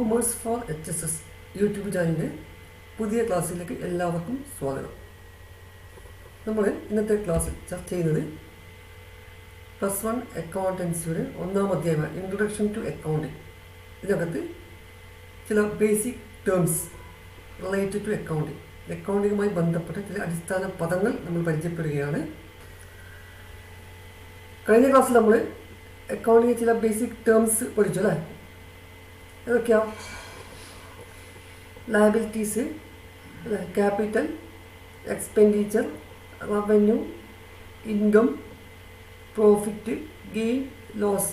Commerce four HSS YouTube ചാനലിൻ്റെ പുതിയ ക്ലാസ്സിലേക്ക് എല്ലാവർക്കും സ്വാഗതം. നമ്മൾ ഇന്നത്തെ ക്ലാസ്സിൽ ചർച്ച ചെയ്യുന്നത് +1 അക്കൗണ്ടൻസിയുടെ ഒന്നാം അധ്യായമായ ഇൻട്രൊഡക്ഷൻ ടു അക്കൗണ്ടിങ്. ഇതിനകത്ത് ചില basic terms related to accounting, അക്കൗണ്ടിങ്ങുമായി ബന്ധപ്പെട്ട ചില അടിസ്ഥാന പദങ്ങൾ നമ്മൾ പരിചയപ്പെടുകയാണ്. കഴിഞ്ഞ ക്ലാസ്സിൽ നമ്മൾ അക്കൗണ്ടിങ് ചില ബേസിക് ടേംസ് പഠിച്ചു അല്ലേ? ഏതൊക്കെയാണ്? Liabilities, capital, expenditure, revenue, income, profit, gain, loss,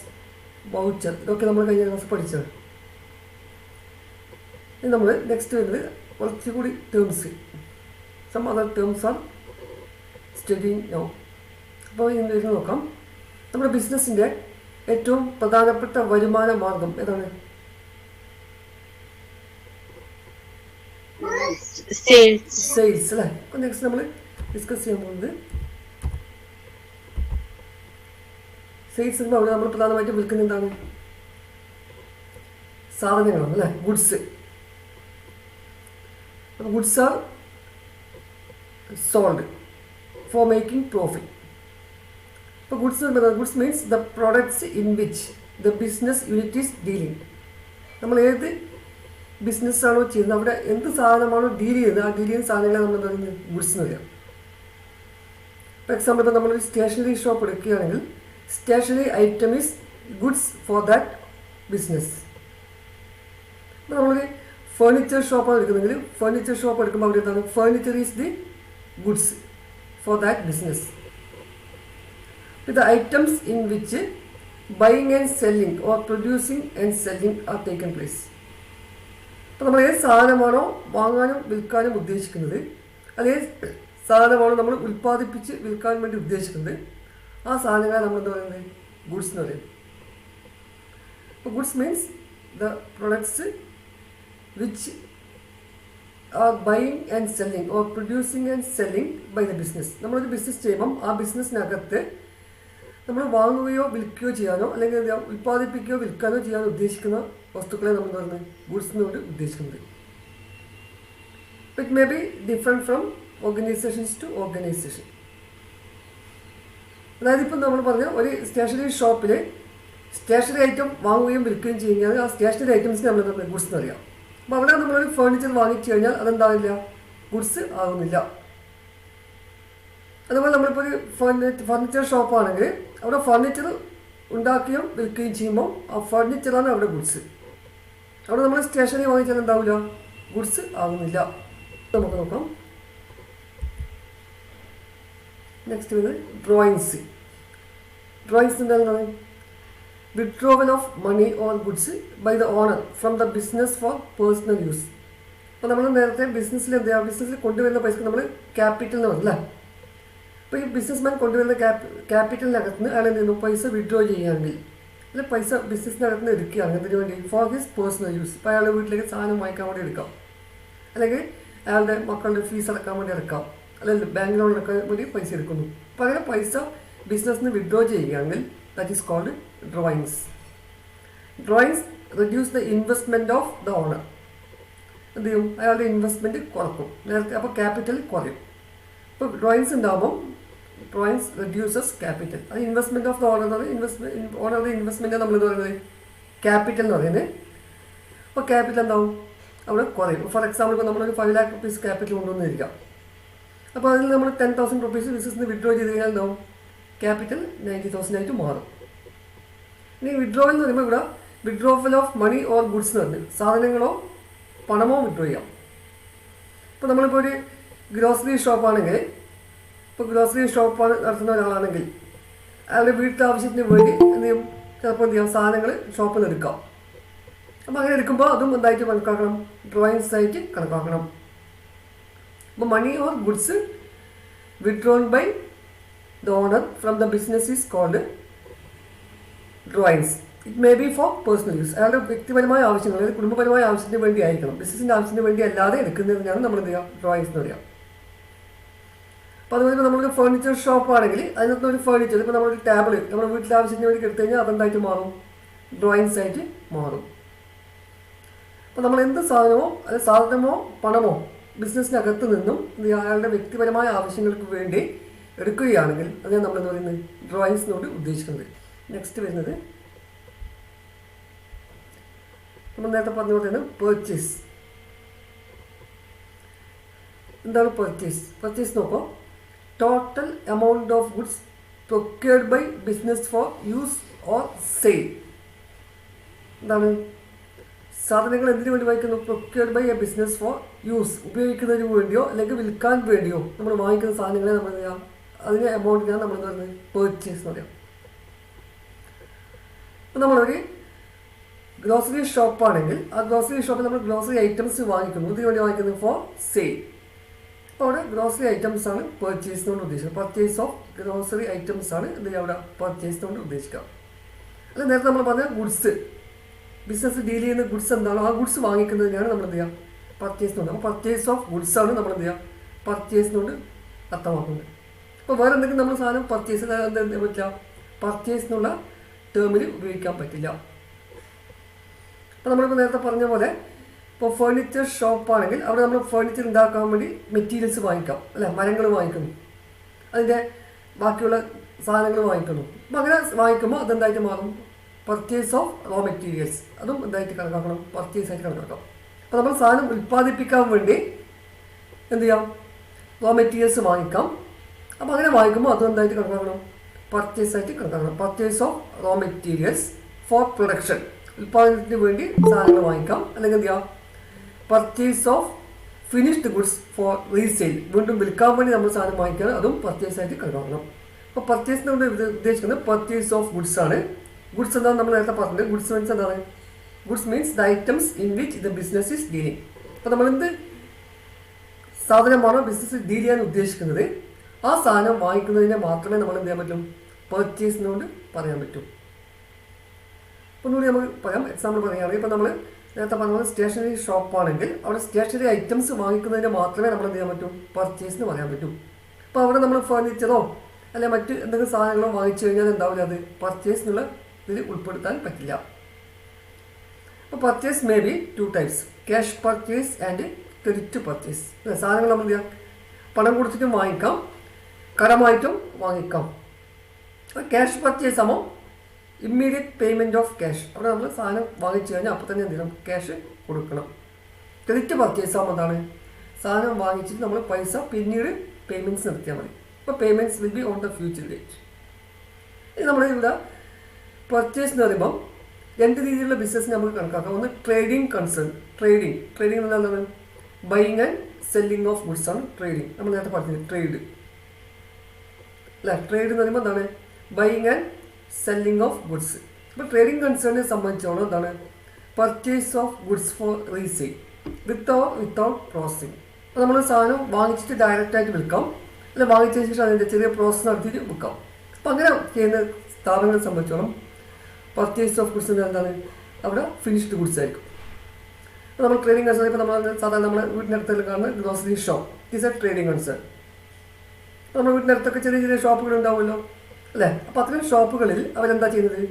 voucher, ഇതൊക്കെ നമ്മൾ കഴിഞ്ഞ ക്ലാസ് പഠിച്ചത്. ഇനി നമ്മൾ നെക്സ്റ്റ് വരുന്നത് കുറച്ചുകൂടി terms, some other terms are studying now. അപ്പോൾ ഇന്ന് നോക്കാം. നമ്മുടെ ബിസിനസ്സിൻ്റെ ഏറ്റവും പ്രധാനപ്പെട്ട വരുമാന മാർഗം ഏതാണ്? സെയിൽസ് അല്ലേ? അപ്പോൾ നെക്സ്റ്റ് നമ്മൾ ഡിസ്കസ് ചെയ്യാൻ പോകുന്നത് സെയിൽസ് എന്ന് പറഞ്ഞാൽ നമ്മൾ പ്രധാനമായിട്ടും വിൽക്കുന്ന എന്താണ്? സാധനങ്ങളാണ് അല്ലേ? ഗുഡ്സ്. അപ്പോൾ goods are sold for making profit. ഇപ്പോൾ goods means the products in which the business unit is dealing. നമ്മൾ ഏത് ബിസിനസ്സാണോ ചെയ്യുന്നത് അവിടെ എന്ത് സാധനമാണോ ഡീൽ ചെയ്യുന്നത് ആ ഡീൽ ചെയ്യുന്ന സാധനങ്ങളെ നമ്മൾ എന്താ പറയുന്നത്? ഗുഡ്സ് എന്ന് പറയാം. ഫോർ എക്സാമ്പിൾ ഇപ്പോൾ നമ്മളൊരു സ്റ്റേഷനറി ഷോപ്പ് എടുക്കുകയാണെങ്കിൽ stationery item is goods for that business. ഇപ്പോൾ നമ്മളൊരു ഫേർണിച്ചർ ഷോപ്പാണ് എടുക്കുന്നതെങ്കിൽ ഫേർണിച്ചർ ഷോപ്പ് എടുക്കുമ്പോൾ അവിടെ എന്താണ്? Furniture is the goods for that business. The items in which buying and selling or producing and selling are taken place. അപ്പോൾ നമ്മൾ ഏത് സാധനമാണോ വാങ്ങാനും വിൽക്കാനും ഉദ്ദേശിക്കുന്നത്, അതേ സാധനമാണോ നമ്മൾ ഉൽപ്പാദിപ്പിച്ച് വിൽക്കാൻ വേണ്ടി ഉദ്ദേശിക്കുന്നത്, ആ സാധനങ്ങളെ നമ്മൾ എന്താ പറയുന്നത്? ഗുഡ്സ് എന്ന് പറയും. അപ്പോൾ goods means the products which are buying and selling or producing and selling by the business. നമ്മളൊരു ബിസിനസ് ചെയ്യുമ്പം ആ ബിസിനസ്സിനകത്ത് നമ്മൾ വാങ്ങുകയോ വിൽക്കുകയോ ചെയ്യാനോ അല്ലെങ്കിൽ ഉൽപ്പാദിപ്പിക്കുകയോ വിൽക്കാനോ ചെയ്യാനോ ഉദ്ദേശിക്കുന്ന വസ്തുക്കളെ നമ്മൾ എന്താ പറയുന്നത്? ഗുഡ്സ് എന്നുകൊണ്ട് ഉദ്ദേശിക്കുന്നത്. It may be different from organisations to organisation. അതായത് ഇപ്പം നമ്മൾ പറഞ്ഞ ഒരു സ്റ്റേഷനറി ഷോപ്പിൽ സ്റ്റേഷനറി ഐറ്റം വാങ്ങുകയും വിൽക്കുകയും ചെയ്യുകയാൽ ആ സ്റ്റേഷനറി ഐറ്റംസിന് നമ്മൾ എന്താ ഗുഡ്സ് എന്ന് അറിയാം. അപ്പോൾ അവിടെ നമ്മളൊരു ഫേർണിച്ചർ വാങ്ങിച്ചു കഴിഞ്ഞാൽ അതെന്താവില്ല? ഗുഡ്സ് ആകുന്നില്ല. അതുപോലെ നമ്മളിപ്പോൾ ഒരു ഫർണിച്ചർ ഷോപ്പാണെങ്കിൽ അവിടെ ഫർണിച്ചർ ഉണ്ടാക്കുകയും വിൽക്കുകയും ചെയ്യുമ്പോൾ ആ ഫർണിച്ചറാണ് അവിടെ ഗുഡ്സ്. അവിടെ നമ്മൾ സ്റ്റേഷനറി വാങ്ങിച്ചാൽ എന്താവില്ല? ഗുഡ്സ് ആകുന്നില്ല. നമുക്ക് നോക്കാം. നെക്സ്റ്റ് വരുന്നത് ഡ്രോയിങ്സ്. ഡ്രോയിങ്സ് എന്താണ്? Withdrawal of money or goods by the owner from the business for personal use. അപ്പോൾ നമ്മൾ നേരത്തെ ബിസിനസ്സിൽ ബിസിനസ്സിൽ കൊണ്ടുവരുന്ന പൈസക്ക് നമ്മൾ ക്യാപിറ്റൽ എന്ന് പറഞ്ഞല്ലേ? അപ്പോൾ ഈ ബിസിനസ്മാൻ കൊണ്ടുവരുന്ന ക്യാപിറ്റലിനകത്ത് നിന്ന് അയാൾ എന്ത് ചെയ്യുന്നു? പൈസ വിഡ്രോ ചെയ്യുകയാണെങ്കിൽ അല്ലെങ്കിൽ പൈസ ബിസിനസ്സിനകത്ത് നിന്ന് എടുക്കുകയാണെങ്കിൽ എന്തിനു വേണ്ടി? For his personal use. ഇപ്പോൾ അയാളുടെ വീട്ടിലേക്ക് സാധനം വാങ്ങിക്കാൻ വേണ്ടി എടുക്കാം, അല്ലെങ്കിൽ അയാളുടെ മക്കളുടെ ഫീസ് അടക്കാൻ വേണ്ടി എടുക്കാം, അല്ലെങ്കിൽ ബാങ്ക് ലോൺ എടുക്കാൻ വേണ്ടി പൈസ എടുക്കുന്നു. അപ്പോൾ അങ്ങനെ പൈസ ബിസിനസ്സിന് വിഡ്രോ ചെയ്യുകയാണെങ്കിൽ that is called drawings. Drawings reduce the investment of the owner. എന്ത് ചെയ്യും? അയാളുടെ ഇൻവെസ്റ്റ്മെൻറ്റ് കുറക്കും. നേരത്തെ അപ്പോൾ ക്യാപിറ്റൽ കുറയും. ഇപ്പോൾ ഡ്രോയിങ്സ് ഉണ്ടാകുമ്പം ഡ്രോയിങ്സ് റെഡ്യൂസസ് ക്യാപിറ്റൽ. അത് ഇൻവെസ്റ്റ്മെൻറ്റ് ഓഫ് ദ ഓണർ എന്ന് പറയുന്നത് ഓണറുടെ ഇൻവെസ്റ്റ്മെൻറ്റ് നമ്മൾ എന്ന് പറയുന്നത് ക്യാപിറ്റൽ എന്ന് പറയുന്നത്. അപ്പോൾ ക്യാപിറ്റൽ എന്താവും? അവിടെ കുറയും. ഫോർ എക്സാമ്പിൾ ഇപ്പോൾ നമ്മളൊരു 5 lakh rupees ക്യാപിറ്റൽ കൊണ്ടുവന്നിരിക്കാം. അപ്പോൾ അതിൽ നമ്മൾ 10,000 rupees ബിസിനസ്സിന് വിഡ്രോ ചെയ്ത് കഴിഞ്ഞാൽ എന്താവും? ക്യാപിറ്റൽ 90,000 ആയിട്ട് മാറും. ഇനി വിഡ്രോ എന്ന് പറയുമ്പോൾ ഇവിടെ withdrawal of money or goods എന്ന് പറഞ്ഞാൽ സാധനങ്ങളോ പണമോ വിഡ്രോ ചെയ്യാം. ഇപ്പോൾ നമ്മളിപ്പോൾ ഒരു ഗ്രോസറി ഷോപ്പാണെങ്കിൽ, ഇപ്പോൾ ഗ്രോസറി ഷോപ്പാണ് നടത്തുന്ന ഒരാളാണെങ്കിൽ അയാളുടെ വീട്ടിലെ ആവശ്യത്തിന് വേണ്ടി എന്ത് ചെയ്യും? ചിലപ്പോൾ എന്ത് ചെയ്യാം? സാധനങ്ങൾ ഷോപ്പിൽ നിന്ന് എടുക്കാം. അപ്പോൾ അങ്ങനെ എടുക്കുമ്പോൾ അതും എന്തായിട്ട് കണക്കാക്കണം? ഡ്രോയിങ്സ് ആയിട്ട് കണക്കാക്കണം. അപ്പോൾ money or goods withdrawn by the owner from the business is called drawings. It may be for personal use. അയാളുടെ വ്യക്തിപരമായ ആവശ്യങ്ങൾ, അതായത് കുടുംബപരമായ ആവശ്യത്തിന് വേണ്ടി ആയിരിക്കണം. ബിസിനസിൻ്റെ ആവശ്യത്തിന് വേണ്ടി അല്ലാതെ എടുക്കുന്നതിനാണ് നമ്മൾ എന്ത് ചെയ്യുക? ഡ്രോയിങ്സ് എന്ന് പറയുക. അപ്പോൾ അതുപോലെ നമ്മളൊരു ഫേർണിച്ചർ ഷോപ്പാണെങ്കിൽ അതിനകത്ത് ഒരു ഫേർണിച്ചർ, ഇപ്പോൾ നമ്മളൊരു ടേബിൾ നമ്മുടെ വീട്ടിലെ ആവശ്യത്തിന് വേണ്ടി എടുത്തു കഴിഞ്ഞാൽ അതെന്തായിട്ട് മാറും? ഡ്രോയിങ്സ് ആയിട്ട് മാറും. അപ്പോൾ നമ്മൾ എന്ത് സാധനമോ അത് സാധനമോ പണമോ ബിസിനസ്സിനകത്ത് നിന്നും അയാളുടെ വ്യക്തിപരമായ ആവശ്യങ്ങൾക്ക് വേണ്ടി എടുക്കുകയാണെങ്കിൽ അതിനെ നമ്മളെന്ന് പറയുന്നത് ഡ്രോയിങ്സിനോട് ഉദ്ദേശിക്കുന്നത്. നെക്സ്റ്റ് വരുന്നത് നമ്മൾ നേരത്തെ പറഞ്ഞ പോലെ തന്നെ പർച്ചേസ്. എന്താണ് പർച്ചേസ്? പർച്ചേസ് നോക്കൂ. Total amount of goods procured by business for use or sale. എന്താണ്? സാധനങ്ങൾ എന്തിനു വേണ്ടി വാങ്ങിക്കുന്നു? Procured by a business for use, ഉപയോഗിക്കുന്നതിന് വേണ്ടിയോ അല്ലെങ്കിൽ വിൽക്കാൻ വേണ്ടിയോ നമ്മൾ വാങ്ങിക്കുന്ന സാധനങ്ങളെ നമ്മൾ ചെയ്യാം, അതിൻ്റെ എമൗണ്ടിനാണ് നമ്മൾ പറയുന്നത് പർച്ചേസ് എന്ന് പറയാം. അപ്പോൾ നമ്മളൊരു ഗ്രോസറി ഷോപ്പാണെങ്കിൽ ആ ഗ്രോസറി ഷോപ്പിൽ നമ്മൾ ഗ്രോസറി ഐറ്റംസ് വാങ്ങിക്കുന്നു. ഇതിനു വേണ്ടി വാങ്ങിക്കുന്നത് ഫോർ സെയിൽ. അപ്പോൾ അവിടെ ഗ്രോസറി ഐറ്റംസ് ആണ് പർച്ചേസ് കൊണ്ട് ഉദ്ദേശിക്കുന്നത്. പർച്ചേസ് ഓഫ് ഗ്രോസറി ഐറ്റംസ് ആണ് എന്ത് ചെയ്യുക അവിടെ പർച്ചേസ് കൊണ്ട് ഉദ്ദേശിക്കുക. അല്ല നേരത്തെ നമ്മൾ പറഞ്ഞ ഗുഡ്സ്, ബിസിനസ് ഡീൽ ചെയ്യുന്ന ഗുഡ്സ് എന്താണോ ആ ഗുഡ്സ് വാങ്ങിക്കുന്നതിനാണ് നമ്മൾ എന്ത് ചെയ്യുക പർച്ചേസ് കൊണ്ട്. അപ്പോൾ പർച്ചേസ് ഓഫ് ഗുഡ്സ് ആണ് നമ്മൾ എന്ത് ചെയ്യുക പർച്ചേസിനോട് അർത്ഥമാക്കുന്നത്. അപ്പോൾ വേറെ എന്തെങ്കിലും നമ്മൾ സാധനം പർച്ചേസ് എന്താ പറ്റില്ല, പർച്ചേസ് എന്നുള്ള ടേമിൽ ഉപയോഗിക്കാൻ പറ്റില്ല. അപ്പോൾ നമ്മളിപ്പോൾ നേരത്തെ പറഞ്ഞ പോലെ ഇപ്പോൾ ഫേർണിച്ചർ ഷോപ്പാണെങ്കിൽ അവിടെ നമ്മൾ ഫേർണിച്ചർ ഉണ്ടാക്കാൻ വേണ്ടി മെറ്റീരിയൽസ് വാങ്ങിക്കാം അല്ലേ, മരങ്ങൾ വാങ്ങിക്കുന്നു, അതിൻ്റെ ബാക്കിയുള്ള സാധനങ്ങൾ വാങ്ങിക്കുന്നു. അപ്പോൾ അങ്ങനെ വാങ്ങിക്കുമ്പോൾ അതെന്തായിട്ട് മാറും? Purchase of raw materials. അതും എന്തായിട്ട് കണക്കാക്കണം? പർച്ചേസ് ആയിട്ട് കണക്കാക്കാം. അപ്പോൾ നമ്മൾ സാധനം ഉൽപ്പാദിപ്പിക്കാൻ വേണ്ടി എന്ത് ചെയ്യാം? റോ മെറ്റീരിയൽസ് വാങ്ങിക്കാം. അപ്പോൾ അങ്ങനെ വാങ്ങിക്കുമ്പോൾ അതും എന്തായിട്ട് കണക്കാക്കണം? പർച്ചേസ് ആയിട്ട് കണക്കാക്കണം. Purchase of raw materials for production, ഉൽപ്പാദനത്തിന് വേണ്ടി സാധനങ്ങൾ വാങ്ങിക്കാം. അല്ലെങ്കിൽ എന്ത് ചെയ്യാം? Purchase of finished goods for resale, വീണ്ടും വിൽക്കാൻ വേണ്ടി നമ്മൾ സാധനം വാങ്ങിക്കാൻ, അതും പർച്ചേസ് ആയിട്ട് കണക്കാക്കണം. അപ്പോൾ പർച്ചേസിനോട് ഉദ്ദേശിക്കുന്നത് പർച്ചേസ് ഓഫ് ഗുഡ്സ് ആണ്. ഗുഡ്സ് എന്താണ് നമ്മൾ നേരത്തെ പറഞ്ഞത്? ഗുഡ്സ് മീൻസ് എന്താണ്? Goods means the items in which the business is dealing. അപ്പോൾ നമ്മൾ എന്ത് സാധനമാണോ ബിസിനസ് ഡീൽ ചെയ്യാൻ ഉദ്ദേശിക്കുന്നത് ആ സാധനം വാങ്ങിക്കുന്നതിനെ മാത്രമേ നമ്മൾ എന്ത് ചെയ്യാൻ പറ്റും? പർച്ചേസിനോട് പറയാൻ പറ്റും. അപ്പോൾ ഒന്നുകൂടി നമുക്ക് പറയാം. എക്സാമ്പിൾ പറയുകയാണെങ്കിൽ ഇപ്പോൾ നമ്മൾ നേരത്തെ പറഞ്ഞത് സ്റ്റേഷനറി ഷോപ്പാണെങ്കിൽ അവിടെ സ്റ്റേഷനറി ഐറ്റംസ് വാങ്ങിക്കുന്നതിന് മാത്രമേ നമ്മൾ എന്ത് ചെയ്യാൻ പറ്റും? പർച്ചേസിന് പറയാൻ പറ്റും. അപ്പോൾ അവിടെ നമ്മൾ ഫർണിച്ചറോ അല്ലെ മറ്റ് എന്തെങ്കിലും സാധനങ്ങളോ വാങ്ങിച്ചു കഴിഞ്ഞാൽ എന്താവില്ല, അത് പർച്ചേസിനുള്ള ഇതിൽ ഉൾപ്പെടുത്താൻ പറ്റില്ല. അപ്പോൾ purchase may be two types, cash purchase and credit purchase. സാധനങ്ങൾ നമ്മൾ എന്ത് ചെയ്യാം? പണം കൊടുത്തിട്ടും വാങ്ങിക്കാം, കടമായിട്ടും വാങ്ങിക്കാം. അപ്പോൾ ക്യാഷ് പർച്ചേസ് ആകുമ്പോൾ ഇമ്മീഡിയറ്റ് പേയ്മെൻറ്റ് ഓഫ് ക്യാഷ്, അവിടെ നമ്മൾ സാധനം വാങ്ങിച്ചു കഴിഞ്ഞാൽ അപ്പോൾ തന്നെ എന്ത് ചെയ്യണം? ക്യാഷ് കൊടുക്കണം. ക്രെഡിറ്റ് പർച്ചേസ് ആകുമ്പോൾ എന്താണ്? സാധനം വാങ്ങിച്ചിട്ട് നമ്മൾ പൈസ പിന്നീട് പേയ്മെൻറ്റ്സ് നടത്തിയാൽ മതി. അപ്പോൾ payments will be on the future date. ഇത് നമ്മൾ ഇവിടെ പർച്ചേസ് എന്ന് പറയുമ്പം രണ്ട് രീതിയിലുള്ള ബിസിനസ് നമുക്ക് കണക്കാക്കാം. ഒന്ന് ട്രേഡിംഗ് കൺസേൺ. ട്രേഡിംഗ് എന്ന് എന്താണ്? Buying and selling of goods ആണ് ട്രേഡിംഗ്. നമ്മൾ നേരത്തെ പറഞ്ഞത് ട്രേഡ് അല്ല, ട്രേഡ് എന്ന് പറയുമ്പോൾ എന്താണ്? Buying and selling of goods. അപ്പോൾ ട്രേഡിംഗ് കൺസേണിനെ സംബന്ധിച്ചോളം എന്താണ്? Purchase of goods for resale without processing. അപ്പോൾ നമ്മൾ സാധനം വാങ്ങിച്ചിട്ട് ഡയറക്റ്റായിട്ട് വിൽക്കാം, അല്ല വാങ്ങിച്ചതിന് ശേഷം അതിൻ്റെ ചെറിയ പ്രോസസ്സ് നടത്തിയിട്ട് വിൽക്കാം. അപ്പോൾ അങ്ങനെ ചെയ്യുന്ന സ്ഥാപനങ്ങളെ സംബന്ധിച്ചോളം പർച്ചേസ് ഓഫ് ഗുഡ്സ് എന്താണ്? അവിടെ ഫിനിഷ്ഡ് ഗുഡ്സ് ആയിരിക്കും. അപ്പോൾ നമ്മൾ ട്രേഡിംഗ് കൺസേൺ ഇപ്പോൾ നമ്മൾ സാധാരണ നമ്മുടെ വീട്ടിനടുത്തെല്ലാം കാണുന്ന grocery shop is A trading concern. അപ്പോൾ നമ്മുടെ വീട്ടിനടുത്തൊക്കെ ചെറിയ ചെറിയ ഷോപ്പുകൾ ഉണ്ടാവുമല്ലോ അല്ലേ? അപ്പോൾ അത്തരം ഷോപ്പുകളിൽ അവരെന്താ ചെയ്യുന്നത്?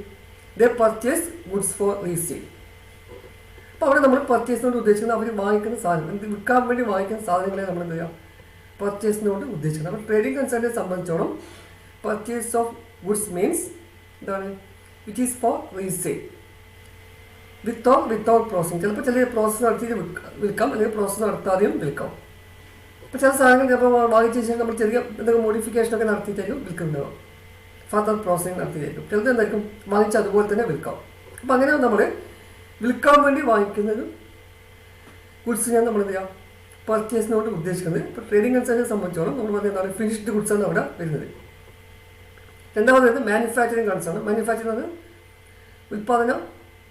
ദേ പർച്ചേസ് ഗുഡ്സ് ഫോർ റീസെയിൽ. അപ്പോൾ അവിടെ നമ്മൾ പർച്ചേസിനോട് ഉദ്ദേശിക്കുന്നത് അവർ വാങ്ങിക്കുന്ന സാധനം, എന്ത് വിൽക്കാൻ വേണ്ടി വാങ്ങിക്കുന്ന സാധനങ്ങളെ നമ്മൾ എന്ത് ചെയ്യുക? പർച്ചേസിനോട് ഉദ്ദേശിക്കുന്നത്. അപ്പോൾ ട്രേഡിംഗ് കൺസേണിനെ സംബന്ധിച്ചോളം പർച്ചേസ് ഓഫ് ഗുഡ്സ് മീൻസ് എന്താണ്? Which is for resale without processing. ചിലപ്പോൾ ചില പ്രോസസ്സ് നടത്തിയിട്ട് വിൽക്കാം, അല്ലെങ്കിൽ പ്രോസസ്സ് നടത്താതെയും വിൽക്കാം. അപ്പോൾ ചില സാധനങ്ങൾ ചിലപ്പോൾ വാങ്ങിച്ച ശേഷം നമ്മൾ ചെറിയ എന്തെങ്കിലും മോഡിഫിക്കേഷനൊക്കെ നടത്തിയിട്ടായിരിക്കും വിൽക്കുന്നുണ്ടാവും, ഫർദർ പ്രോസസ്സിങ് നടത്തിയിട്ടായിരിക്കും. ചിലത് എന്തായിരിക്കും വാങ്ങിച്ച് അതുപോലെ തന്നെ വിൽക്കാം. അപ്പോൾ അങ്ങനെ നമ്മൾ വിൽക്കാൻ വേണ്ടി വാങ്ങിക്കുന്നത് ഗുഡ്സിനെയാണ് നമ്മൾ എന്ത് ചെയ്യാം? പർച്ചേസിനോട് ഉദ്ദേശിക്കുന്നത്. ഇപ്പോൾ ട്രേഡിംഗ് കൺസേണിനെ സംബന്ധിച്ചോളം നമ്മൾ പറഞ്ഞ എന്താണ്? ഫിനിഷ്ഡ് ഗുഡ്സാണ് അവിടെ വരുന്നത്. രണ്ടാമത് വരുന്നത് മാനുഫാക്ചറിങ് കൺസേൺ. മാനുഫാക്ചറിങ് ഉൽപ്പാദന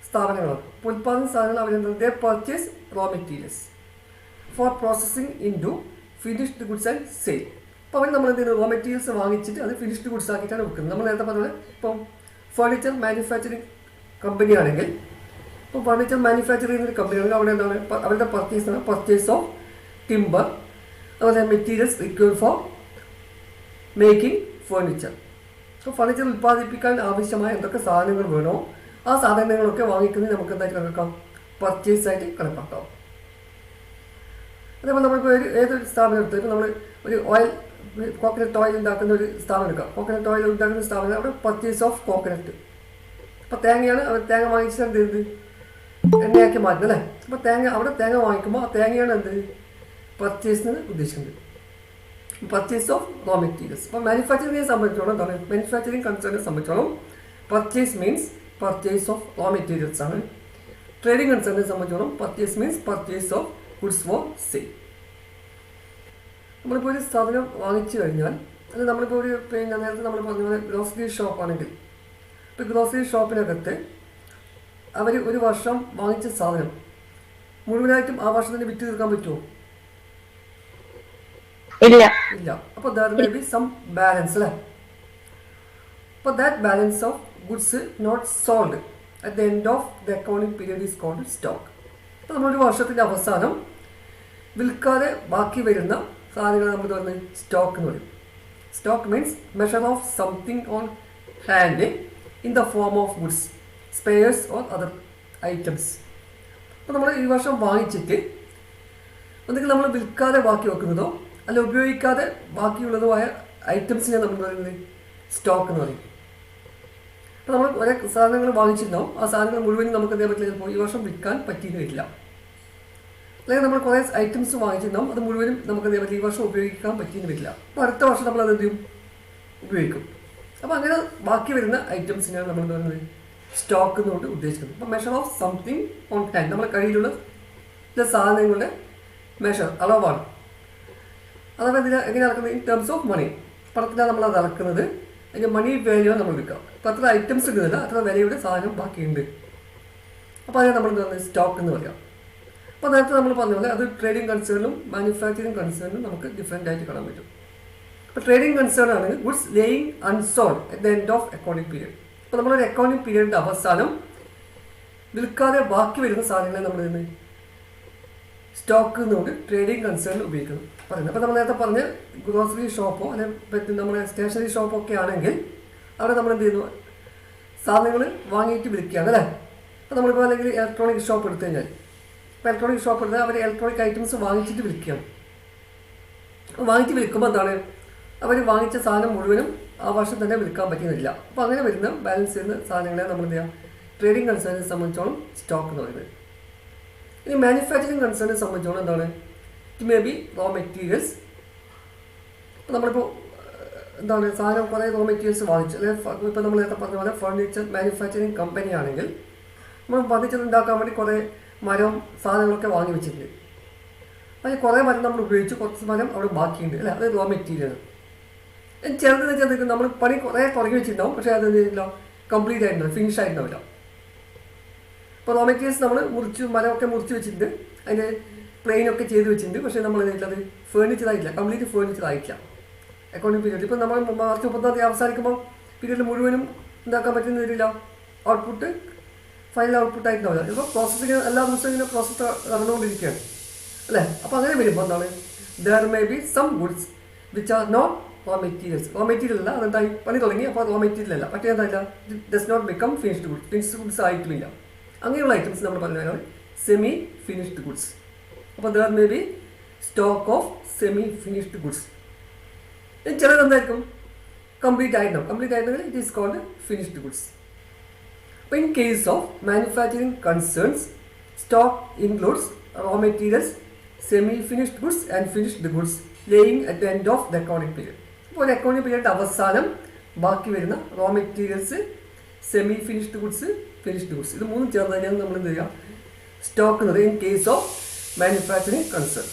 സ്ഥാപനങ്ങളാണ്. അപ്പോൾ ഉൽപ്പാദന സ്ഥാപനങ്ങൾ അവരെന്താണ്? They purchase raw materials for processing into finished goods and sale. അപ്പോൾ അവർ നമ്മൾ എന്ത് ചെയ്യുന്നത്? റോ മെറ്റീരിയൽസ് വാങ്ങിച്ചിട്ട് അത് ഫിനിഷ്ഡ് ഗുഡ്സ് ആക്കിയിട്ടാണ് വിൽക്കുന്നത്. നമ്മൾ നേരത്തെ പറഞ്ഞത് ഇപ്പം ഫർണിച്ചർ മാനുഫാക്ചറിങ് കമ്പനി ആണെങ്കിൽ, ഇപ്പോൾ ഫർണിച്ചർ മാനുഫാക്ചർ ചെയ്യുന്ന കമ്പനി ആണെങ്കിൽ അവിടെ എന്താണ്? അവരുടെ പർച്ചേസ് ഓഫ് ടിമ്പർ, അതുപോലെ materials required for making furniture. അപ്പോൾ ഫർണിച്ചർ ഉൽപ്പാദിപ്പിക്കാൻ ആവശ്യമായ എന്തൊക്കെ സാധനങ്ങൾ വേണോ ആ സാധനങ്ങളൊക്കെ വാങ്ങിക്കുന്നത് നമുക്ക് എന്തായിട്ട് കണക്കാം? പർച്ചേസ് ആയിട്ട് കണക്കാക്കാം. അതേപോലെ നമ്മളിപ്പോൾ ഏതൊരു സ്ഥാപനം എടുത്ത് ഇപ്പോൾ നമ്മൾ ഒരു കോക്കനട്ട് ഓയിൽ ഉണ്ടാക്കുന്ന ഒരു സ്ഥാപനം എടുക്കാം. കോക്കനട്ട് ഓയിൽ ഉണ്ടാക്കുന്ന സ്ഥാപനം അവിടെ പർച്ചേസ് ഓഫ് കോക്കനട്ട്. അപ്പോൾ തേങ്ങയാണ് അവർ തേങ്ങ വാങ്ങിച്ചാൽ എന്ത് ചെയ്ത് എണ്ണയാക്കി മാറ്റുന്നത് അല്ലേ. അപ്പോൾ അവിടെ തേങ്ങ വാങ്ങിക്കുമ്പോൾ ആ തേങ്ങയാണ് എന്ത് പർച്ചേസിന് ഉദ്ദേശിക്കുന്നത്. Purchase of raw materials. അപ്പോൾ മാനുഫാക്ചറിങ്ങിനെ സംബന്ധിച്ചോളം എന്താണ് മാനുഫാക്ചറിങ് കൺസേണിനെ സംബന്ധിച്ചോളം purchase means purchase of raw materials ആണ്. ട്രേഡിംഗ് കൺസേണിനെ സംബന്ധിച്ചോളം purchase means purchase of goods for sale. നമ്മളിപ്പോൾ ഒരു സാധനം വാങ്ങിച്ചു കഴിഞ്ഞാൽ അത് നമ്മളിപ്പോൾ ഒരു നേരത്തെ നമ്മൾ പറഞ്ഞ പോലെ ഗ്രോസറി ഷോപ്പാണെങ്കിൽ ഇപ്പോൾ ഗ്രോസറി ഷോപ്പിനകത്ത് അവർ ഒരു വർഷം വാങ്ങിച്ച സാധനം മുഴുവനായിട്ടും ആ വർഷത്തിന് വിറ്റ് തീർക്കാൻ പറ്റുമോ? ഇല്ല. അപ്പോൾ there may be some balance അല്ലേ. അപ്പോൾ that balance of goods not sold at the end of the accounting period is called stock. അപ്പോൾ നമ്മളൊരു വർഷത്തിൻ്റെ അവസാനം വിൽക്കാതെ ബാക്കി വരുന്ന സാധനങ്ങൾ നമ്മൾ പറയുന്നത് സ്റ്റോക്ക് എന്ന് പറയും. Stock means measure of something on hand in the form of goods spares or other items. അപ്പോൾ നമ്മൾ ഈ വർഷം വാങ്ങിച്ചിട്ട് എന്തെങ്കിലും നമ്മൾ വിൽക്കാതെ ബാക്കി വെക്കുന്നതോ അല്ല ഉപയോഗിക്കാതെ ബാക്കിയുള്ളതോ ആയ ഐറ്റംസിനെ നമ്മൾ പറയുന്നത് സ്റ്റോക്ക് എന്ന് പറയും. അപ്പോൾ നമ്മൾ ഒരേ സാധനങ്ങൾ വാങ്ങിച്ചിട്ടുണ്ടാവും. ആ സാധനങ്ങൾ മുഴുവനും നമുക്ക് അതേ പറ്റില്ല, ചിലപ്പോൾ ഈ വർഷം വിൽക്കാൻ പറ്റിയെന്ന് വരില്ല. അല്ലെങ്കിൽ നമ്മൾ കുറേ ഐറ്റംസ് വാങ്ങിച്ചിട്ടുണ്ടാവും, അത് മുഴുവനും നമുക്ക് അതേ പറ്റില്ല ഈ വർഷം ഉപയോഗിക്കാൻ പറ്റിയെന്ന് വരില്ല. അപ്പോൾ അടുത്ത വർഷം നമ്മൾ അത് എന്ത് ചെയ്യും ഉപയോഗിക്കും. അപ്പോൾ അങ്ങനെ ബാക്കി വരുന്ന ഐറ്റംസിനെയാണ് നമ്മൾ പറയുന്നത് സ്റ്റോക്ക് എന്നുകൊണ്ട് ഉദ്ദേശിക്കുന്നത്. അപ്പോൾ measure of something on hand നമ്മുടെ കയ്യിലുള്ള ചില സാധനങ്ങളുടെ മെഷർ അളവാണ്. അഥവാ എങ്ങനെ അളക്കുന്നത് ഇൻ ടേംസ് ഓഫ് മണി. പണത്തിലാണ് നമ്മൾ അത് അളക്കുന്നത്. അതിൻ്റെ മണി വാല്യൂ നമ്മൾ എടുക്കുക. അപ്പോൾ അത്ര ഐറ്റംസ് കിട്ടുന്നില്ല, അത്ര വിലയുടെ സാധനം ബാക്കിയുണ്ട്. അപ്പോൾ അതിനെ നമ്മൾ പറയുന്നത് സ്റ്റോക്ക് എന്ന് പറയാം. അപ്പോൾ നേരത്തെ നമ്മൾ പറഞ്ഞ പോലെ അത് ട്രേഡിംഗ് കൺസേണിലും മാനുഫാക്ചറിങ് കൺസേണിലും നമുക്ക് ഡിഫറെൻ്റ് ആയിട്ട് കാണാൻ പറ്റും. അപ്പോൾ ട്രേഡിംഗ് കൺസേൺ ആണെങ്കിൽ goods laying unsold at the end of accounting period. അപ്പോൾ നമ്മളൊരു അക്കൗണ്ടിങ് പീരിയഡിൻ്റെ അവസാനം വിൽക്കാതെ ബാക്കി വരുന്ന സാധനങ്ങളെ നമ്മൾ ഇന്ന് സ്റ്റോക്ക് എന്നുകൊണ്ട് ട്രേഡിംഗ് കൺസേണിൽ ഉപയോഗിക്കുന്നു പറയുന്നത്. അപ്പോൾ നമ്മൾ നേരത്തെ പറഞ്ഞ ഗ്രോസറി ഷോപ്പോ അല്ലെങ്കിൽ നമ്മുടെ സ്റ്റേഷനറി ഷോപ്പോ ഒക്കെ ആണെങ്കിൽ അവിടെ നമ്മൾ എന്ത് ചെയ്യുന്നു സാധനങ്ങൾ വാങ്ങിയിട്ട് വിൽക്കുകയാണ് അല്ലേ. അപ്പോൾ നമ്മളിപ്പോൾ അല്ലെങ്കിൽ ഇലക്ട്രോണിക് ഷോപ്പ് എടുത്തു കഴിഞ്ഞാൽ ഇപ്പോൾ ഇലക്ട്രോണിക് ഷോപ്പ് എടുത്താൽ അവർ ഇലക്ട്രോണിക് ഐറ്റംസ് വാങ്ങിച്ചിട്ട് വിൽക്കുകയാണ്. വാങ്ങിച്ച് വിൽക്കുമ്പോൾ എന്താണ് അവർ വാങ്ങിച്ച സാധനം മുഴുവനും ആ വർഷം തന്നെ വിൽക്കാൻ പറ്റുന്നില്ല. അപ്പോൾ അങ്ങനെ വരുന്ന ബാലൻസ് ചെയ്യുന്ന സാധനങ്ങളെ നമ്മൾ എന്ത് ചെയ്യുക ട്രേഡിംഗ് കൺസേണിനെ സംബന്ധിച്ചോളം സ്റ്റോക്ക് എന്ന് പറയുന്നത്. ഇനി മാനുഫാക്ചറിങ് കൺസേണിനെ സംബന്ധിച്ചോളം എന്താണ് it may be raw materials. അപ്പോൾ നമ്മളിപ്പോൾ എന്താണ് സാധനം കുറേ റോ മെറ്റീരിയൽസ് വാങ്ങിച്ചു. അതായത് ഇപ്പോൾ നമ്മൾ നേരത്തെ പറഞ്ഞ പോലെ ഫർണിച്ചർ മാനുഫാക്ചറിങ് കമ്പനി ആണെങ്കിൽ നമ്മൾ ഫർണിച്ചർ ഉണ്ടാക്കാൻ വേണ്ടി കുറേ മരവും സാധനങ്ങളൊക്കെ വാങ്ങി വെച്ചിട്ടുണ്ട്. അതിൽ കുറേ മരം നമ്മൾ ഉപയോഗിച്ചു, കുറച്ച് മരം അവിടെ ബാക്കിയുണ്ട് അല്ലേ, അത് റോ മെറ്റീരിയൽ. ചിലതെന്ന് വെച്ചാൽ നമ്മൾ പണി കുറേ തുടങ്ങി വെച്ചിട്ടുണ്ടാവും, പക്ഷേ അത് എന്തില്ല കംപ്ലീറ്റ് ആയിട്ടുണ്ടാവും, ഫിനിഷ് ആയിട്ടുണ്ടാവില്ല. ഇപ്പോൾ റോ മെറ്റീരിയൽസ് നമ്മൾ മരമൊക്കെ മുറിച്ച് വെച്ചിട്ടുണ്ട്, അതിൻ്റെ പ്ലെയിനൊക്കെ ചെയ്ത് വെച്ചിട്ടുണ്ട്, പക്ഷേ നമ്മൾ അത് ഫേർണിച്ചർ ആയിട്ടില്ല, കംപ്ലീറ്റ് ഫേർണിച്ചർ ആയിട്ടില്ല അക്കൗണ്ടിങ് പീരീഡ്. ഇപ്പോൾ നമ്മൾ മാർച്ച് 30 അവസാനിക്കുമ്പോൾ പീരീഡിൽ മുഴുവനും ഉണ്ടാക്കാൻ പറ്റുന്ന വരില്ല, ഔട്ട്പുട്ട് ഫൈനൽ ഔട്ട്പുട്ട് ആയിട്ടുണ്ടാവില്ല. ഇപ്പോൾ പ്രോസസ്സിങ് എല്ലാ ദിവസവും ഇങ്ങനെ പ്രോസസ്സ് നടന്നുകൊണ്ടിരിക്കുകയാണ് അല്ലേ. അപ്പോൾ അങ്ങനെ വരുമ്പോൾ എന്താണ് there may be some goods which are not raw materials. Raw material അല്ല, അതെന്തായി പണി തുടങ്ങി, അപ്പോൾ റോ മെറ്റീരിയൽ അല്ല, പക്ഷേ എന്തായില്ല does not become finished goods, finished goods ആയിട്ടുമില്ല. അങ്ങനെയുള്ള ഐറ്റംസ് നമ്മൾ പറഞ്ഞാൽ സെമി ഫിനിഷ്ഡ് ഗുഡ്സ്. അപ്പോൾ there may be stock of semi finished goods. ചിലത് എന്തായിരിക്കും കംപ്ലീറ്റ് ആയിട്ടുണ്ടാവും, കംപ്ലീറ്റ് ആയിട്ടുണ്ടെങ്കിൽ it is called finished goods. അപ്പോൾ in case of manufacturing concerns stock includes raw materials, semi finished goods and finished goods laying at the end of the accounting period. അപ്പോൾ ഒരു accounting period അവസാനം ബാക്കി വരുന്ന raw materials, semi finished goods, finished goods, ഇത് മൂന്നും ചേർന്ന് തന്നെയാണ് നമ്മൾ എന്ത് ചെയ്യുക സ്റ്റോക്ക് എന്നത് in case of manufacturing concern.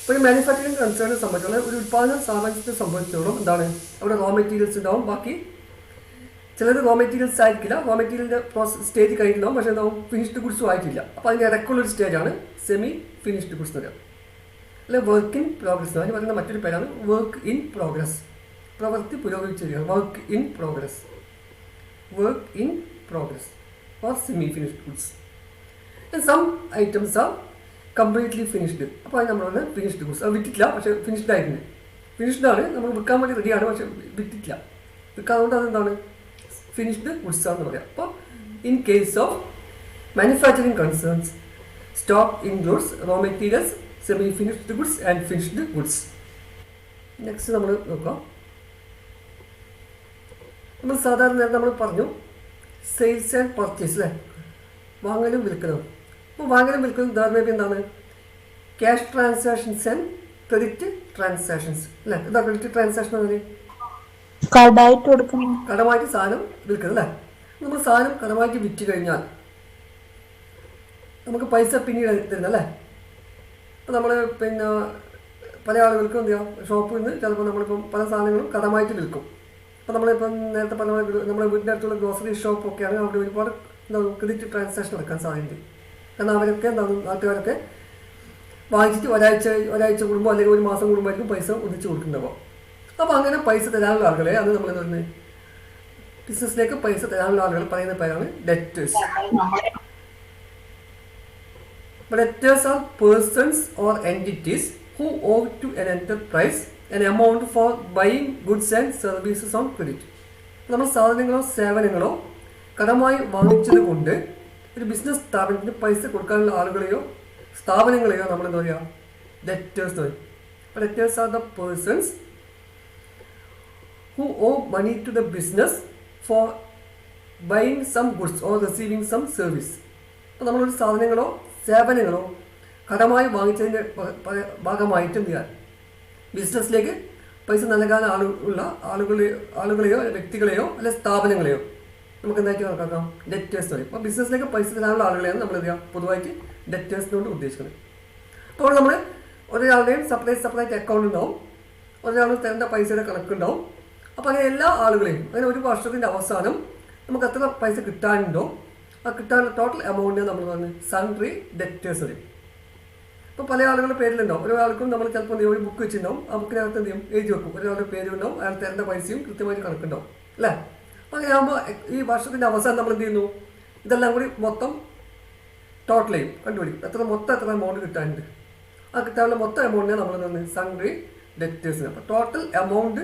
അപ്പോൾ ഈ മാനുഫാക്ചറിങ് കൺസേണിനെ സംബന്ധിച്ചോളം ഒരു ഉൽപ്പാദന സ്ഥാപനത്തെ സംബന്ധിച്ചോളം എന്താണ് അവിടെ റോ മെറ്റീരിയൽസ് ഉണ്ടാവും, ബാക്കി ചിലത് റോ മെറ്റീരിയൽസ് ആയിരിക്കില്ല, റോ മെറ്റീരിയലിൻ്റെ പ്രോസസ് സ്റ്റേജ് കഴിഞ്ഞിട്ടുണ്ടാവും, പക്ഷേ എന്താവും ഫിനിഷ്ഡ് ഗുഡ്സും ആയിട്ടില്ല. അപ്പോൾ അതിൻ്റെ ഇടയ്ക്കുള്ളൊരു സ്റ്റേജാണ് സെമി ഫിനിഷ്ഡ് ഗുഡ്സ് എന്ന് പറയുക, അല്ലെ വർക്ക് ഇൻ പ്രോഗ്രസ്. അതിന് പറയുന്ന മറ്റൊരു പേരാണ് വർക്ക് ഇൻ പ്രോഗ്രസ്, പ്രവൃത്തി പുരോഗമിച്ചിരിക്കുകയാണ്, work in progress, work in progress or semi finished goods. Some items are completely finished. അപ്പോൾ അത് നമ്മൾ പറഞ്ഞാൽ ഫിനിഷ്ഡ് ഗുഡ്സ്. അത് വിറ്റിട്ടില്ല, പക്ഷേ ഫിനിഷ്ഡ് ആയിട്ടുണ്ട്, ഫിനിഷ്ഡ് ആണ്, നമ്മൾ വിൽക്കാൻ വേണ്ടി റെഡിയാണ്, പക്ഷേ വിറ്റിട്ടില്ല, വിൽക്കാതുകൊണ്ട് അതെന്താണ് ഫിനിഷ്ഡ് ഗുഡ്സ് ആണെന്ന് പറയാം. അപ്പോൾ in case of manufacturing concerns Stock includes raw materials, semi-finished goods and finished goods. Next നമ്മൾ നോക്കാം. നമ്മൾ സാധാരണ നേരത്തെ നമ്മൾ പറഞ്ഞു സെയിൽസ് ആൻഡ് പർച്ചേസ് അല്ലേ, വാങ്ങലും വിൽക്കലും. അപ്പോൾ വാങ്ങലും വിൽക്കലും ധാരണ എന്താണ്? Cash transactions and credit transactions അല്ലേ. എന്താ ക്രെഡിറ്റ് ട്രാൻസാക്ഷൻ എന്ന് പറഞ്ഞാൽ കടമായിട്ട് സാധനം വിൽക്കുന്നത് അല്ലേ. നമ്മൾ സാധനം കടമായിട്ട് വിറ്റ് കഴിഞ്ഞാൽ നമുക്ക് പൈസ പിന്നീട് തരുന്നത് അല്ലേ. അപ്പോൾ നമ്മൾ പിന്നെ പല ആളുകൾക്കും എന്ത് ചെയ്യാം, ഷോപ്പിൽ നിന്ന് ചിലപ്പോൾ നമ്മളിപ്പം പല സാധനങ്ങളും കടമായിട്ട് വിൽക്കും. അപ്പോൾ നമ്മളിപ്പം നേരത്തെ പറഞ്ഞ നമ്മുടെ വീടിൻ്റെ അടുത്തുള്ള ഗ്രോസറി ഷോപ്പൊക്കെയാണ് അവിടെ ഒരുപാട് ക്രെഡിറ്റ് ട്രാൻസാക്ഷൻ നടക്കാൻ സാധ്യതയുണ്ട്. കാരണം അവരൊക്കെ എന്താണ് നാട്ടുകാരൊക്കെ വാങ്ങിച്ചിട്ട് ഒരാഴ്ച കൂടുമ്പോൾ അല്ലെങ്കിൽ ഒരു മാസം കൂടുമ്പോഴായിരിക്കും പൈസ ഒന്നിച്ച് കൊടുക്കുന്നുണ്ടാവും. അപ്പോൾ അങ്ങനെ പൈസ തരാനുള്ള ആളുകളെ അത് നമ്മൾ എന്താ പറയുന്നത്, ബിസിനസ്സിലേക്ക് പൈസ തരാനുള്ള ആളുകൾ പറയുന്ന പേരാണ് debtors. Debtors are persons or entities who owe to an enterprise an amount for buying goods and services on credit. നമ്മൾ സാധനങ്ങളോ സേവനങ്ങളോ കടമായി വാങ്ങിച്ചത് കൊണ്ട് ഒരു ബിസിനസ് സ്ഥാപനത്തിന് പൈസ കൊടുക്കാനുള്ള ആളുകളെയോ സ്ഥാപനങ്ങളെയോ നമ്മൾ എന്താ പറയുക, ഡെറ്റേഴ്സ് പറയും. Debtors are the persons who owe money to the business for buying some goods or receiving some service. അപ്പോൾ നമ്മളൊരു സാധനങ്ങളോ സേവനങ്ങളോ കടമായി വാങ്ങിച്ചതിൻ്റെ ഭാഗമായിട്ട് എന്ത് ചെയ്യാൻ ബിസിനസ്സിലേക്ക് പൈസ നൽകാൻ ആളുകളെയോ വ്യക്തികളെയോ അല്ലെ സ്ഥാപനങ്ങളെയോ നമുക്ക് എന്തായിട്ട് കണക്കാക്കാം, ഡെറ്റേഴ്സ് പറയും. അപ്പോൾ ബിസിനസ്സിലേക്ക് പൈസ തരാനുള്ള ആളുകളെയാണ് നമ്മൾ എന്ത് ചെയ്യുക, പൊതുവായിട്ട് ഡെറ്റേഴ്സിനോട് ഉദ്ദേശിക്കുന്നത്. അപ്പോൾ നമ്മൾ ഒരാളുടെയും സെപ്പറേറ്റ് അക്കൗണ്ട് ഉണ്ടാവും, ഒരാൾ തരേണ്ട പൈസയുടെ കണക്കുണ്ടാവും. അപ്പോൾ അങ്ങനെ എല്ലാ ആളുകളെയും അങ്ങനെ ഒരു വർഷത്തിൻ്റെ അവസാനം നമുക്ക് എത്ര പൈസ കിട്ടാനുണ്ടോ ആ കിട്ടാനുള്ള ടോട്ടൽ എമൗണ്ടിനെ നമ്മൾ പറഞ്ഞ് സൺട്രി ഡെറ്റേഴ്സ് പറയും. ഇപ്പോൾ പല ആളുകളുടെ പേരിലുണ്ടാവും. ഒരാൾക്കും നമ്മൾ ചിലപ്പോൾ ഒരു ബുക്ക് വെച്ചിട്ടുണ്ടാവും, ആ ബുക്കിനകത്ത് എന്ത് ചെയ്യും, എഴുതി വെക്കും. ഒരാളുടെ പേരും ഉണ്ടാവും, അയാൾ തരേണ്ട പൈസയും കൃത്യമായിട്ട് കണക്കുണ്ടാവും അല്ലേ. അപ്പോൾ അങ്ങനെ ആകുമ്പോൾ ഈ വർഷത്തിൻ്റെ അവസാനം നമ്മൾ എന്ത് ചെയ്യുന്നു, ഇതെല്ലാം കൂടി മൊത്തം ടോട്ടൽ ചെയ്യും, കണ്ടുപിടിക്കും എത്ര എമൗണ്ട് കിട്ടാനുണ്ട്. ആ കിട്ടാനുള്ള മൊത്തം എമൗണ്ടിനെ നമ്മൾ പറഞ്ഞ് സൺട്രി ഡെറ്റേഴ്സിന്. അപ്പോൾ total amount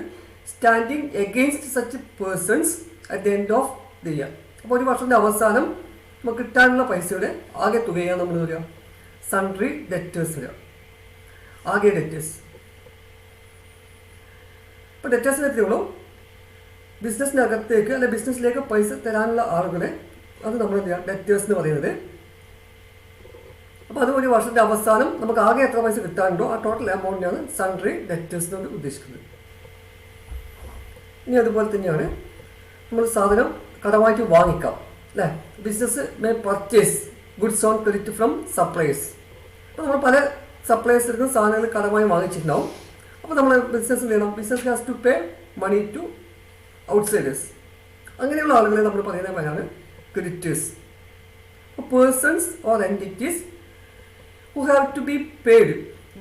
standing against such persons at the end of the year. അപ്പോൾ ഒരു വർഷത്തിൻ്റെ അവസാനം നമുക്ക് കിട്ടാനുള്ള പൈസയുടെ ആകെ തുകയാണ് നമ്മൾ വരിക സൺട്രി ഡെറ്റേഴ്സ് വരിക, ആകെ ഡെറ്റേഴ്സ്. ഇപ്പോൾ ഡെറ്റേഴ്സിന് എത്രയുള്ളൂ, ബിസിനസ്സിനകത്തേക്ക് അല്ലെ ബിസിനസ്സിലേക്ക് പൈസ തരാനുള്ള ആളുകളെ അത് നമ്മൾ എന്ത് ചെയ്യുക, ഡെറ്റേഴ്സ് എന്ന് പറയുന്നത്. അപ്പോൾ അത് ഒരു വർഷത്തിൻ്റെ അവസാനം നമുക്ക് ആകെ എത്ര പൈസ കിട്ടാനുണ്ടോ ആ ടോട്ടൽ എമൗണ്ടിനാണ് സൺട്രി ഡെറ്റേഴ്സ് കൊണ്ട് ഉദ്ദേശിക്കുന്നത്. ഇനി അതുപോലെ തന്നെയാണ് നമ്മൾ സാധനം കടമായിട്ട് വാങ്ങിക്കാം അല്ലേ. Business may purchase goods on credit from supplies. അപ്പോൾ നമ്മൾ പല സപ്ലൈസിനും സാധനങ്ങൾ കടമായി വാങ്ങിച്ചിട്ടുണ്ടാവും. അപ്പോൾ നമ്മൾ ബിസിനസ് ചെയ്യണം, business has to pay money to outsiders. അങ്ങനെയുള്ള ആളുകളെ നമ്മൾ പറയുന്ന പേരാണ് creditors. Persons or entities who have to be paid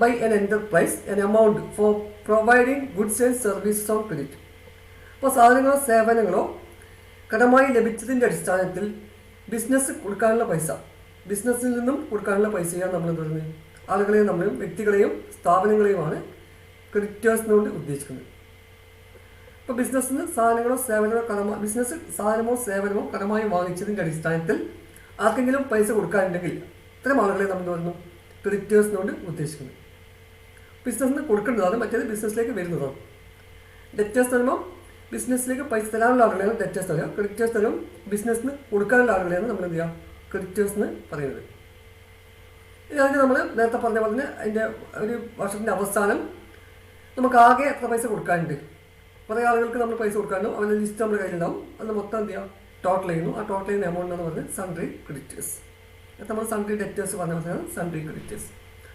by an enterprise an amount for providing goods and services on credit. അപ്പോൾ സാധനങ്ങളോ സേവനങ്ങളോ കടമായി ലഭിച്ചതിൻ്റെ അടിസ്ഥാനത്തിൽ ബിസിനസ് കൊടുക്കാനുള്ള പൈസ, ബിസിനസ്സിൽ നിന്നും കൊടുക്കാനുള്ള പൈസയാണ് നമ്മൾ എന്ത് പറയുന്നത്, ആളുകളെയും നമ്മളും വ്യക്തികളെയും സ്ഥാപനങ്ങളെയുമാണ് ക്രെഡിറ്റേഴ്സിനോട് ഉദ്ദേശിക്കുന്നത്. അപ്പോൾ ബിസിനസ്സിന് സാധനങ്ങളോ സേവനങ്ങളോ ബിസിനസ് സാധനമോ സേവനമോ കടമായി വാങ്ങിച്ചതിൻ്റെ അടിസ്ഥാനത്തിൽ ആർക്കെങ്കിലും പൈസ കൊടുക്കാനുണ്ടെങ്കിൽ ഇത്തരം ആളുകളെ നമ്മൾ പറയുന്നു ക്രെഡിറ്റേഴ്സിനോട് ഉദ്ദേശിക്കുന്നത്. ബിസിനസ്സിന് കൊടുക്കേണ്ടതാണ്, മറ്റേത് ബിസിനസ്സിലേക്ക് വരുന്നതാണ്. ഡെറ്റേഴ്സ് തരുമ്പോൾ ബിസിനസ്സിലേക്ക് പൈസ തരാനുള്ള ആളുകളെയാണ് ഡെറ്റേഴ്സ് തരിക. ക്രെഡിറ്റേഴ്സ് തരും ബിസിനസ്സിന് കൊടുക്കാനുള്ള ആളുകളെയാണ് നമ്മൾ എന്ത് ചെയ്യുക, ക്രെഡിറ്റേഴ്സ് എന്ന് പറയുന്നത്. അതിന് നമ്മൾ നേരത്തെ പറഞ്ഞ പോലെ തന്നെ അതിൻ്റെ ഒരു വർഷത്തിൻ്റെ അവസാനം നമുക്ക് ആകെ എത്ര പൈസ കൊടുക്കാനുണ്ട്, കുറേ ആളുകൾക്ക് നമ്മൾ പൈസ കൊടുക്കാനുണ്ടാവും, അവരുടെ ലിസ്റ്റ് നമ്മുടെ കയ്യിലുണ്ടാവും. അത് മൊത്തം എന്ത് ചെയ്യുക, ടോട്ടൽ ചെയ്യുന്നു. ആ ടോട്ടൽ ചെയ്യുന്ന എമൗണ്ട് എന്ന് പറഞ്ഞത് സൺട്രി ക്രെഡിറ്റേഴ്സ്. നമ്മൾ സൺട്രി ഡെറ്റേഴ്സ് പറഞ്ഞ പോലെയാണ് sundry creditors.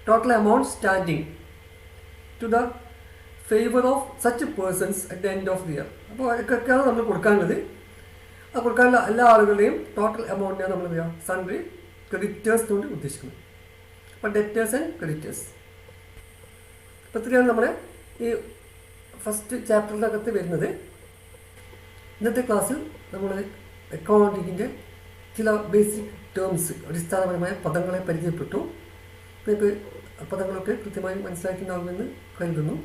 Total amount standing to the favour of such persons at the end of the year. അപ്പോൾ അതൊക്കെയാണ് നമ്മൾ കൊടുക്കാനുള്ളത്. ആ കൊടുക്കാനുള്ള എല്ലാ ആളുകളുടെയും ടോട്ടൽ എമൗണ്ടിനെയാണ് നമ്മൾ എന്ത് ചെയ്യുക, സൺട്രി ക്രെഡിറ്റേഴ്സ് കൊണ്ട് ഉദ്ദേശിക്കുന്നത്. അപ്പോൾ ഡെറ്റേഴ്സ് ആൻഡ് ക്രെഡിറ്റേഴ്സ്. അപ്പോൾ ഇത്രയാണ് നമ്മുടെ ഈ ഫസ്റ്റ് ചാപ്റ്ററിനകത്ത് വരുന്നത്. ഇന്നത്തെ ക്ലാസ്സിൽ നമ്മൾ അക്കൗണ്ടിങ്ങിൻ്റെ ചില ബേസിക് ടേംസ്, അടിസ്ഥാനപരമായ പദങ്ങളെ പരിചയപ്പെട്ടു. നിങ്ങൾക്ക് പദങ്ങളൊക്കെ കൃത്യമായി മനസ്സിലാക്കിയിട്ടുണ്ടാകുമെന്ന് കരുതുന്നു.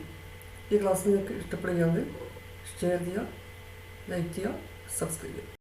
ഈ ക്ലാസ് നിങ്ങൾക്ക് ഇഷ്ടപ്പെടുകയാണെങ്കിൽ ഷെയർ ചെയ്യുക, ലൈക്ക് ചെയ്യുക, സബ്സ്ക്രൈബ് ചെയ്യുക.